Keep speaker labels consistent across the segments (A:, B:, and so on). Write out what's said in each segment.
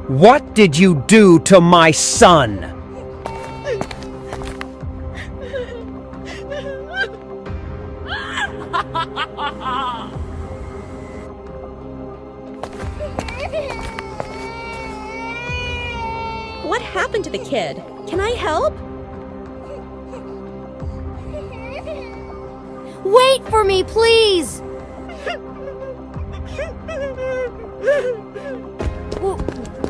A: What did you do to my son?
B: What happened to the kid? Can I help?
C: Wait for me, please!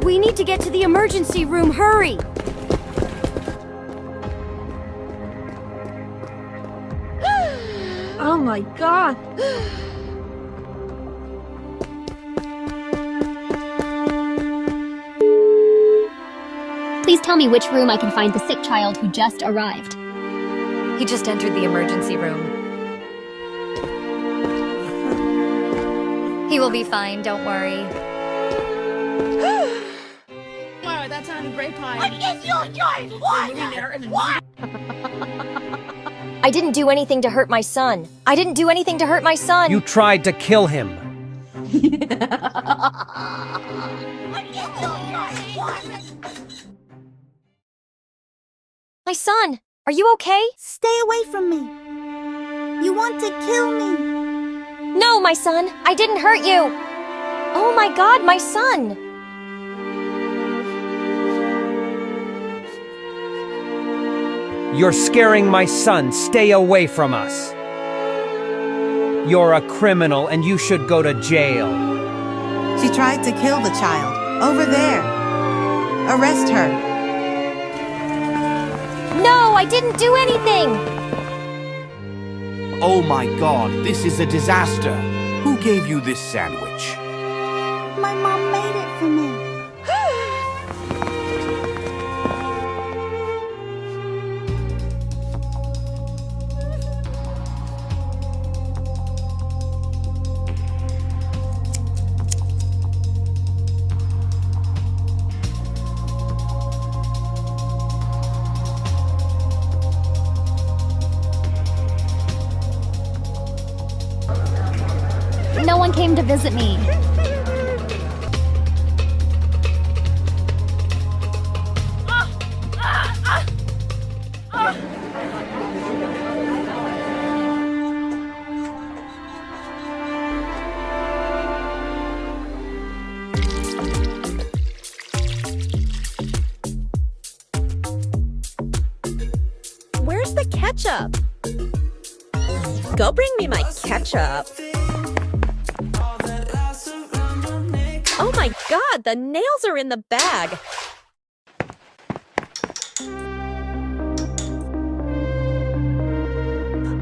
C: We need to get to the emergency room, hurry!
D: Oh my God!
E: Please tell me which room I can find the sick child who just arrived.
F: He just entered the emergency room. He will be fine, don't worry.
D: Wow, that sounded great, Pie.
C: I didn't do anything to hurt my son. I didn't do anything to hurt my son.
A: You tried to kill him.
C: My son, are you okay?
G: Stay away from me. You want to kill me.
C: No, my son, I didn't hurt you. Oh my God, my son.
A: You're scaring my son. Stay away from us. You're a criminal and you should go to jail.
H: She tried to kill the child. Over there. Arrest her.
C: No, I didn't do anything.
I: Oh my God, this is a disaster. Who gave you this sandwich?
G: My mom made it for me.
E: No one came to visit me.
B: Where's the ketchup? Go bring me my ketchup. Oh my God, the nails are in the bag.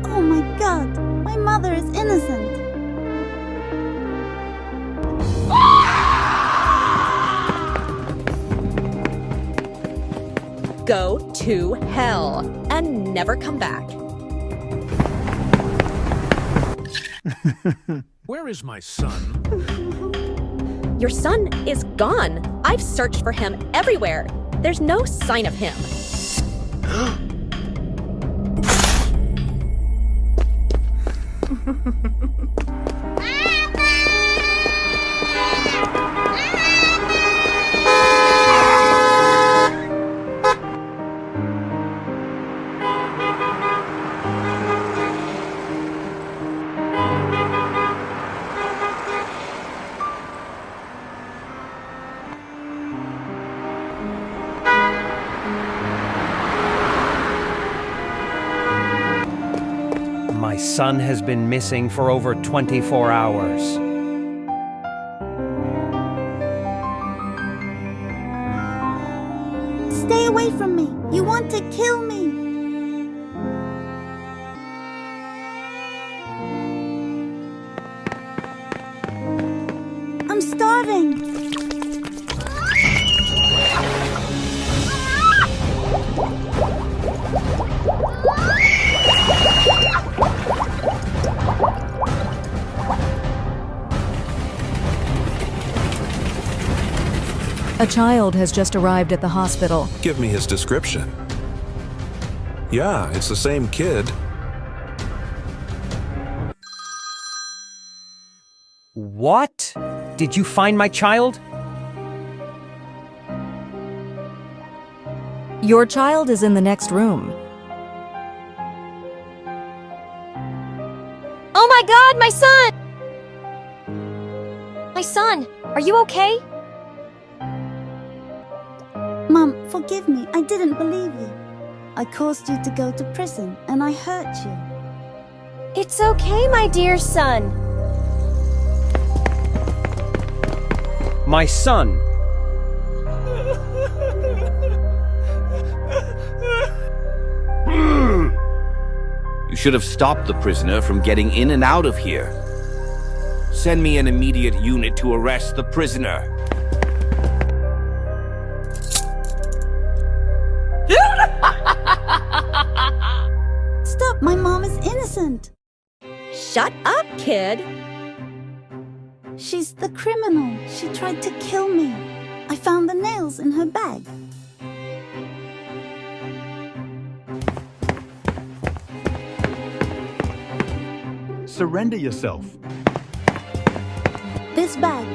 G: Oh my God, my mother is innocent.
B: Go to hell and never come back.
J: Where is my son?
B: Your son is gone. I've searched for him everywhere. There's no sign of him.
A: My son has been missing for over 24 hours.
G: Stay away from me. You want to kill me. I'm starving.
F: A child has just arrived at the hospital.
J: Give me his description. Yeah, it's the same kid.
A: What? Did you find my child?
F: Your child is in the next room.
C: Oh my god, my son! My son, are you okay?
G: Mom, forgive me. I didn't believe you. I caused you to go to prison, and I hurt you.
C: It's okay, my dear son.
A: My son.
I: You should have stopped the prisoner from getting in and out of here. Send me an immediate unit to arrest the prisoner.
G: Stop, my mom is innocent.
B: Shut up, kid.
G: She's the criminal. She tried to kill me. I found the nails in her bag.
K: Surrender yourself.
G: This bag.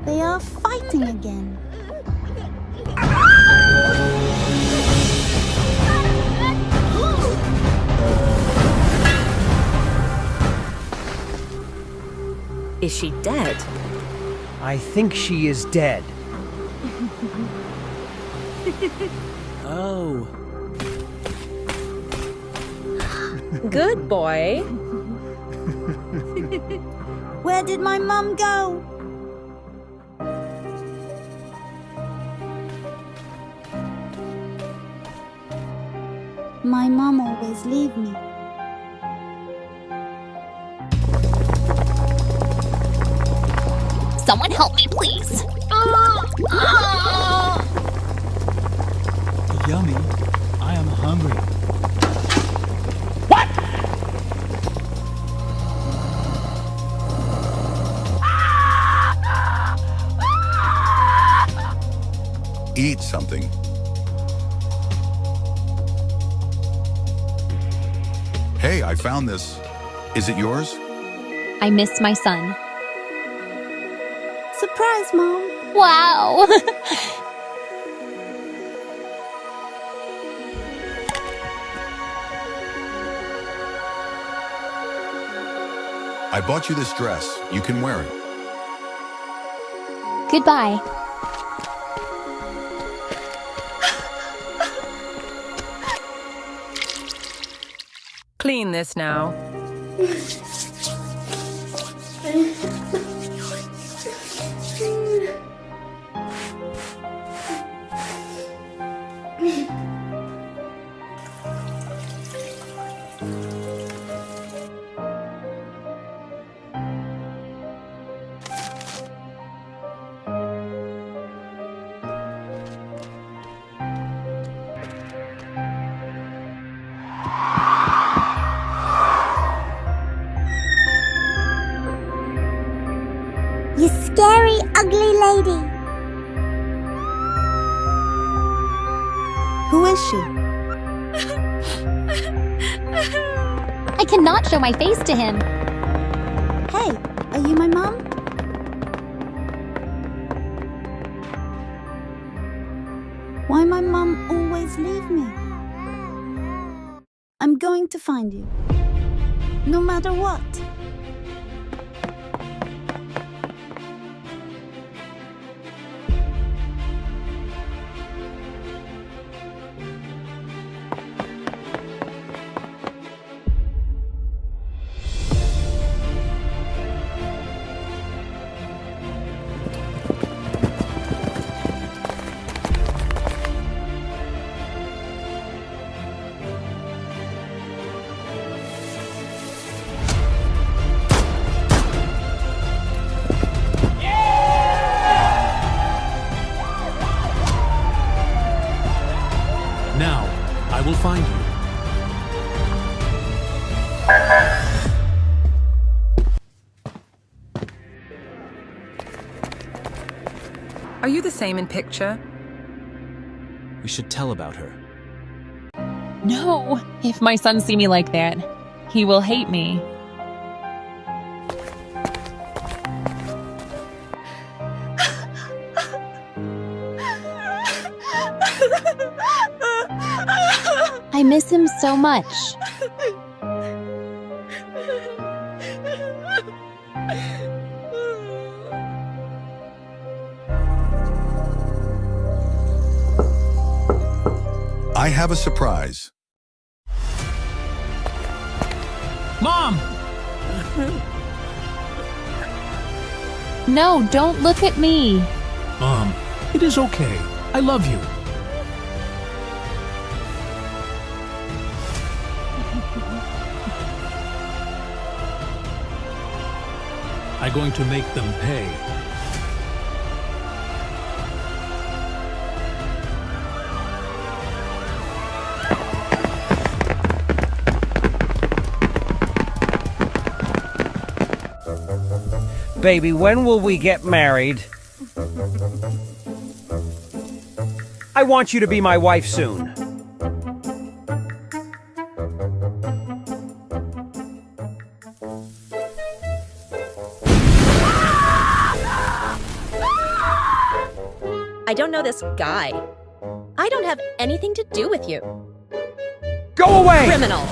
G: They are fighting again.
B: Is she dead?
A: I think she is dead.
K: Oh.
B: Good boy.
G: Where did my mom go? My mom always leave me.
E: Someone help me, please.
K: Yummy. I am hungry.
L: Eat something. Hey, I found this. Is it yours?
E: I miss my son.
G: Surprise, Mom.
E: Wow.
L: I bought you this dress. You can wear it.
E: Goodbye.
F: Clean this now.
G: You scary, ugly lady. Who is she?
E: I cannot show my face to him.
G: Hey, are you my mom? Why my mum always leave me? I'm going to find you. No matter what.
K: Now, I will find you.
F: Are you the same in picture?
A: We should tell about her.
M: No! If my son see me like that, he will hate me.
E: I miss him so much.
L: I have a surprise.
K: Mom!
M: No, don't look at me.
K: Mom, it is okay. I love you. I'm going to make them pay.
A: Baby, when will we get married? I want you to be my wife soon.
B: I don't know this guy. I don't have anything to do with you.
A: Go away!
B: Criminal.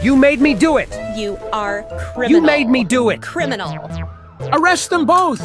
A: You made me do it!
B: You are criminal.
A: You made me do it!
B: Criminal.
K: Arrest them both!